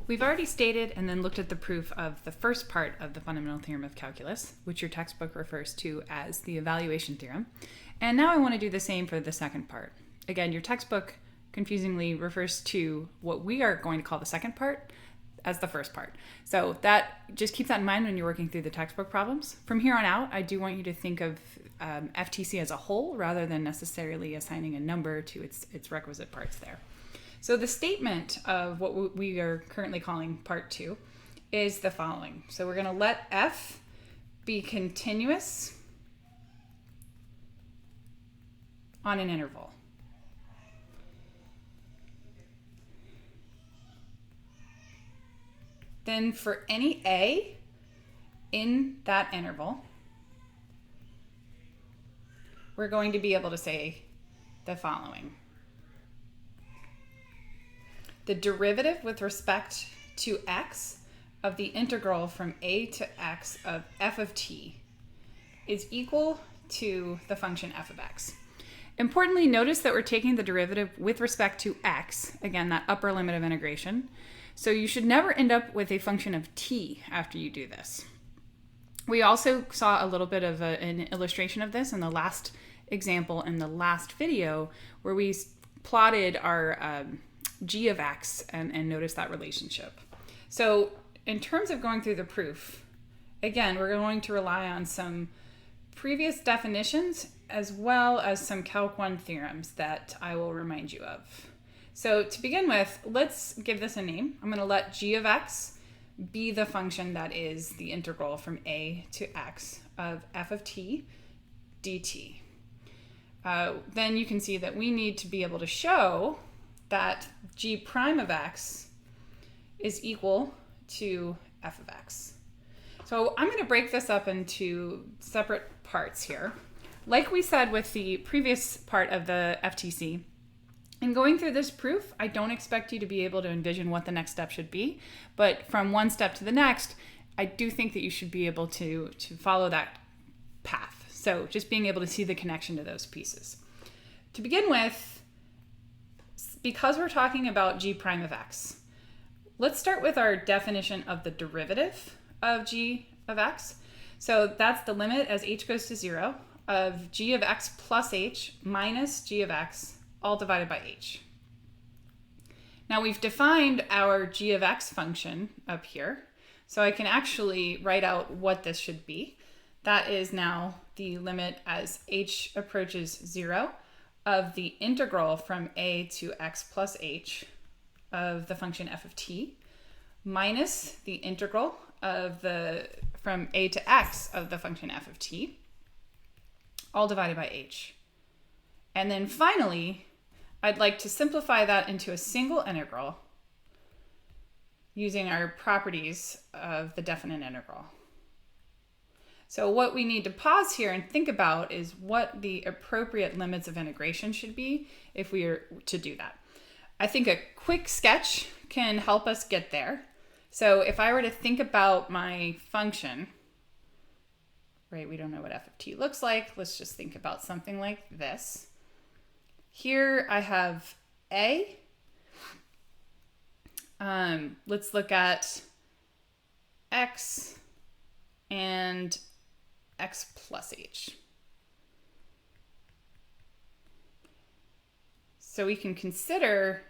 We've already stated and then looked at the proof of the first part of the fundamental theorem of calculus, which your textbook refers to as the evaluation theorem. And now I want to do the same for the second part. Again, your textbook confusingly refers to what we are going to call the second part as the first part. So that, just keep that in mind when you're working through the textbook problems. From here on out, I do want you to think of FTC as a whole rather than necessarily assigning a number to its requisite parts there. So the statement of what we are currently calling part 2 is the following. So we're going to let f be continuous on an interval. Then for any a in that interval, we're going to be able to say the following. The derivative with respect to x of the integral from a to x of f of t is equal to the function f of x. Importantly, notice that we're taking the derivative with respect to x, again, that upper limit of integration. So you should never end up with a function of t after you do this. We also saw a little bit of an illustration of this in the last example in the last video where we plotted our g of x and notice that relationship. So in terms of going through the proof, again, we're going to rely on some previous definitions as well as some Calc 1 theorems that I will remind you of. So to begin with, let's give this a name. I'm going to let g of x be the function that is the integral from a to x of f of t dt. Then you can see that we need to be able to show that g prime of x is equal to f of x. So I'm going to break this up into separate parts here. Like we said with the previous part of the FTC, in going through this proof, I don't expect you to be able to envision what the next step should be, but from one step to the next, I do think that you should be able to follow that path. So just being able to see the connection to those pieces. To begin with, because we're talking about g prime of x, let's start with our definition of the derivative of g of x. So that's the limit as h goes to 0 of g of x plus h minus g of x all divided by h. Now we've defined our g of x function up here, so I can actually write out what this should be. That is now the limit as h approaches 0 of the integral from a to x plus h of the function f of t minus the integral of from a to x of the function f of t all divided by h. And then finally, I'd like to simplify that into a single integral using our properties of the definite integral. So what we need to pause here and think about is what the appropriate limits of integration should be if we are to do that. I think a quick sketch can help us get there. So if I were to think about my function, right, we don't know what f of t looks like. Let's just think about something like this. Here I have a. Let's look at x and x plus h. So we can consider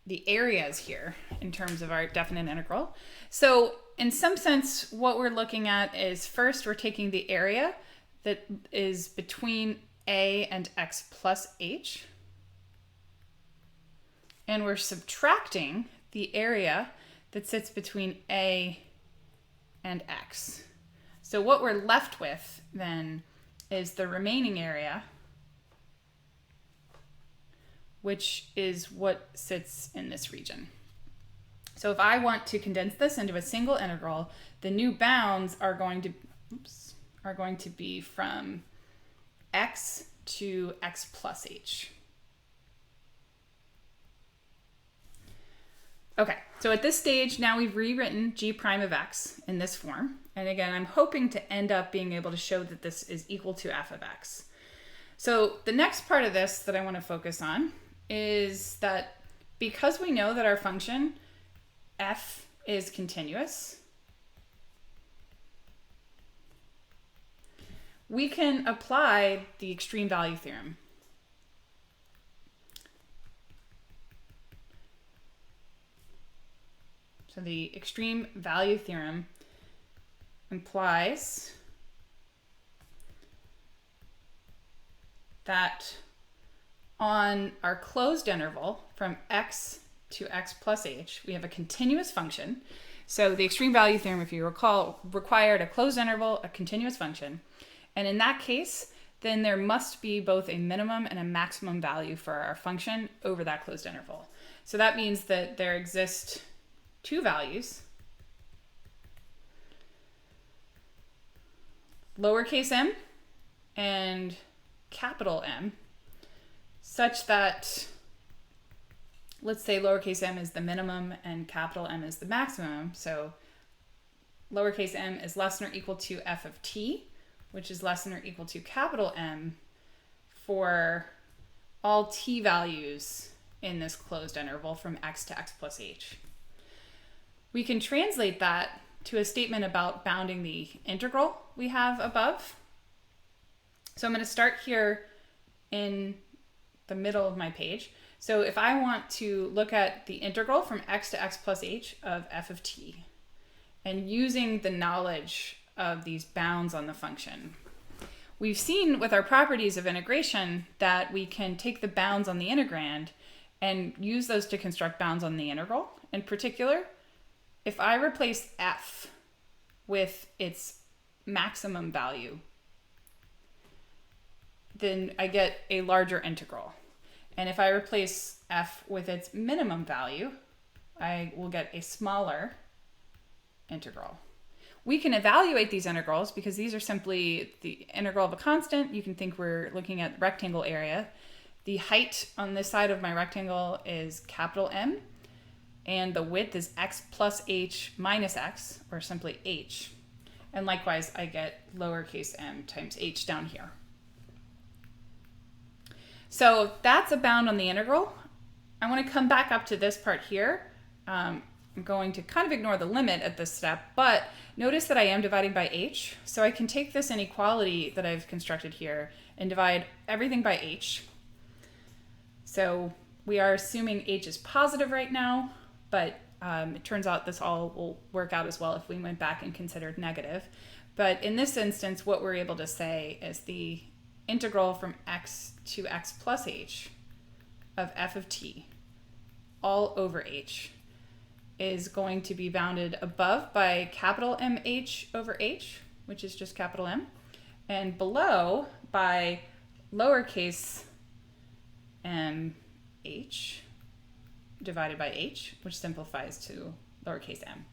the areas here in terms of our definite integral. So in some sense, what we're looking at is first we're taking the area that is between a and x plus h, and we're subtracting the area that sits between a and x. So what we're left with then is the remaining area, which is what sits in this region. So if I want to condense this into a single integral, the new bounds are going to be from x to x plus h. Okay, so at this stage, now we've rewritten g prime of x in this form. And again, I'm hoping to end up being able to show that this is equal to f of x. So the next part of this that I want to focus on is that because we know that our function f is continuous, we can apply the extreme value theorem. So the extreme value theorem implies that on our closed interval from x to x plus h, we have a continuous function. So the extreme value theorem, if you recall, required a closed interval, a continuous function. And in that case, then there must be both a minimum and a maximum value for our function over that closed interval. So that means that there exist two values, lowercase m and capital M, such that, let's say lowercase m is the minimum and capital M is the maximum. So lowercase m is less than or equal to f of t, which is less than or equal to capital M for all t values in this closed interval from x to x plus h. We can translate that to a statement about bounding the integral we have above. So I'm going to start here in the middle of my page. So if I want to look at the integral from x to x plus h of f of t, and using the knowledge of these bounds on the function, we've seen with our properties of integration that we can take the bounds on the integrand and use those to construct bounds on the integral. In particular, if I replace f with its maximum value, then I get a larger integral. And if I replace f with its minimum value, I will get a smaller integral. We can evaluate these integrals because these are simply the integral of a constant. You can think we're looking at rectangle area. The height on this side of my rectangle is capital M, and the width is x plus h minus x, or simply h. And likewise, I get lowercase m times h down here. So that's a bound on the integral. I want to come back up to this part here. I'm going to kind of ignore the limit at this step, but notice that I am dividing by h. So I can take this inequality that I've constructed here and divide everything by h. So we are assuming h is positive right now, but it turns out this all will work out as well if we went back and considered negative. But in this instance, what we're able to say is the integral from x to x plus h of f of t all over h is going to be bounded above by capital MH over h, which is just capital M, and below by lowercase m h divided by h, which simplifies to lowercase m.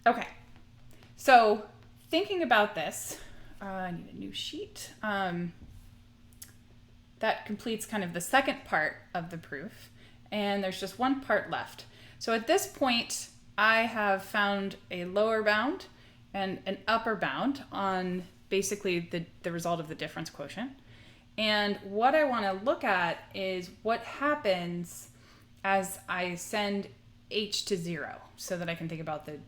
Okay, so thinking about this, I need a new sheet. That completes kind of the second part of the proof, and there's just one part left. So at this point, I have found a lower bound and an upper bound on basically the result of the difference quotient. And what I want to look at is what happens as I send h to 0 so that I can think about the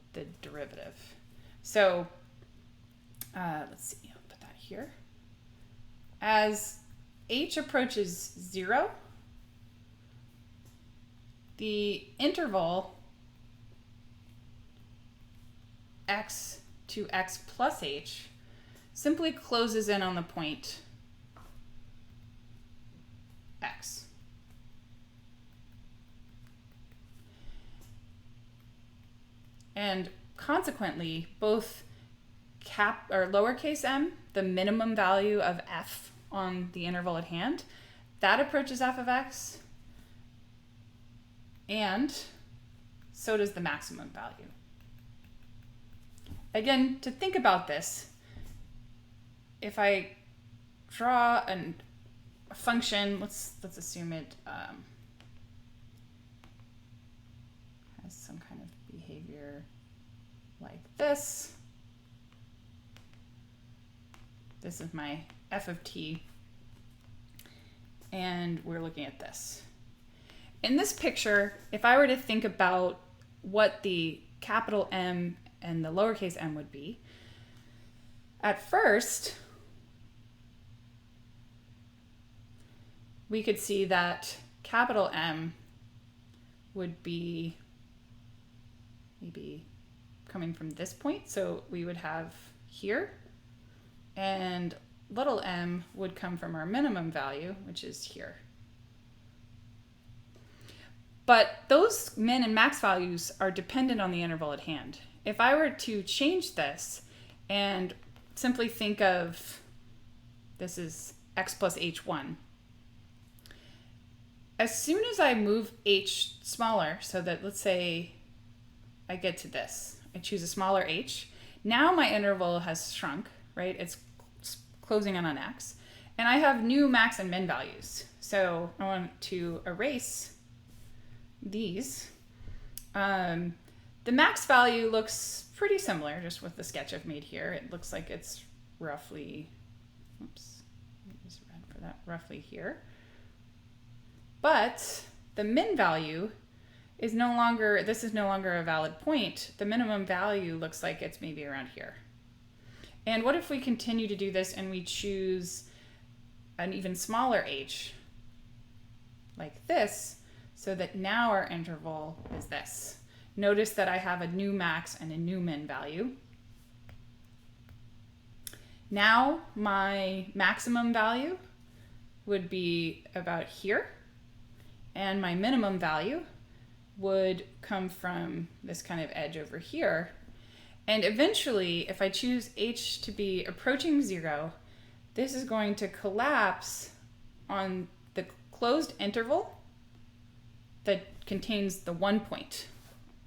derivative. So let's see, I'll put that here. As h approaches 0, the interval x to x plus h simply closes in on the point x. And consequently, both lowercase m, the minimum value of f on the interval at hand, that approaches f of x, and so does the maximum value. Again, to think about this, if I draw a function, let's assume it has some kind of behavior like this. This is my f of t, and we're looking at this. in this picture, if I were to think about what the capital M and the lowercase m would be, at first, we could see that capital M would be maybe coming from this point. So we would have here, and little m would come from our minimum value, which is here. But those min and max values are dependent on the interval at hand. If I were to change this and simply think of this is x plus h1, as soon as I move h smaller, so that let's say I get to this, I choose a smaller h, now my interval has shrunk, right? It's closing in on x, and I have new max and min values. So I want to erase these. The max value looks pretty similar, just with the sketch I've made here. It looks like it's roughly, oops, use red for that, roughly here. But the min value is no longer, this is no longer a valid point. The minimum value looks like it's maybe around here. And what if we continue to do this and we choose an even smaller h, like this, so that now our interval is this. Notice that I have a new max and a new min value. Now my maximum value would be about here, and my minimum value would come from this kind of edge over here. And eventually, if I choose h to be approaching 0, this is going to collapse on the closed interval that contains the 1 point,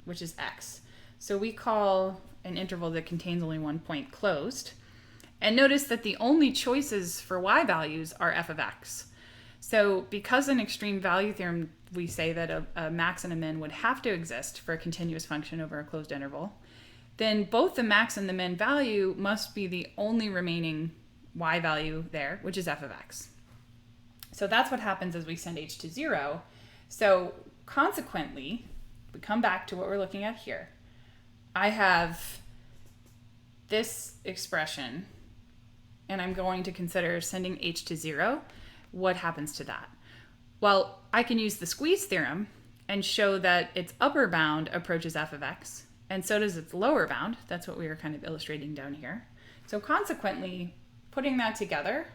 which is x. So we call an interval that contains only 1 point closed. And notice that the only choices for y values are f of x. So because in extreme value theorem, we say that a max and a min would have to exist for a continuous function over a closed interval, then both the max and the min value must be the only remaining y value there, which is f of x. So that's what happens as we send h to 0. So consequently, we come back to what we're looking at here. I have this expression, and I'm going to consider sending h to 0. What happens to that? Well, I can use the squeeze theorem and show that its upper bound approaches f of x, and so does its lower bound. That's what we were kind of illustrating down here. So consequently, putting that together,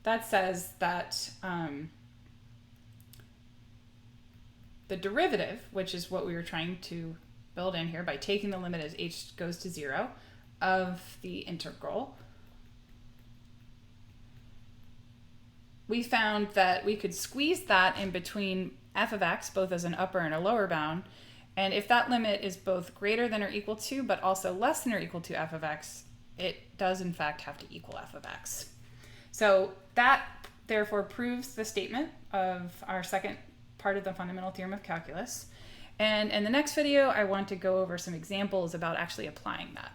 that says that the derivative, which is what we were trying to build in here by taking the limit as h goes to 0 of the integral, we found that we could squeeze that in between f of x, both as an upper and a lower bound. And if that limit is both greater than or equal to, but also less than or equal to f of x, it does in fact have to equal f of x. So that therefore proves the statement of our second part of the fundamental theorem of calculus. And in the next video, I want to go over some examples about actually applying that.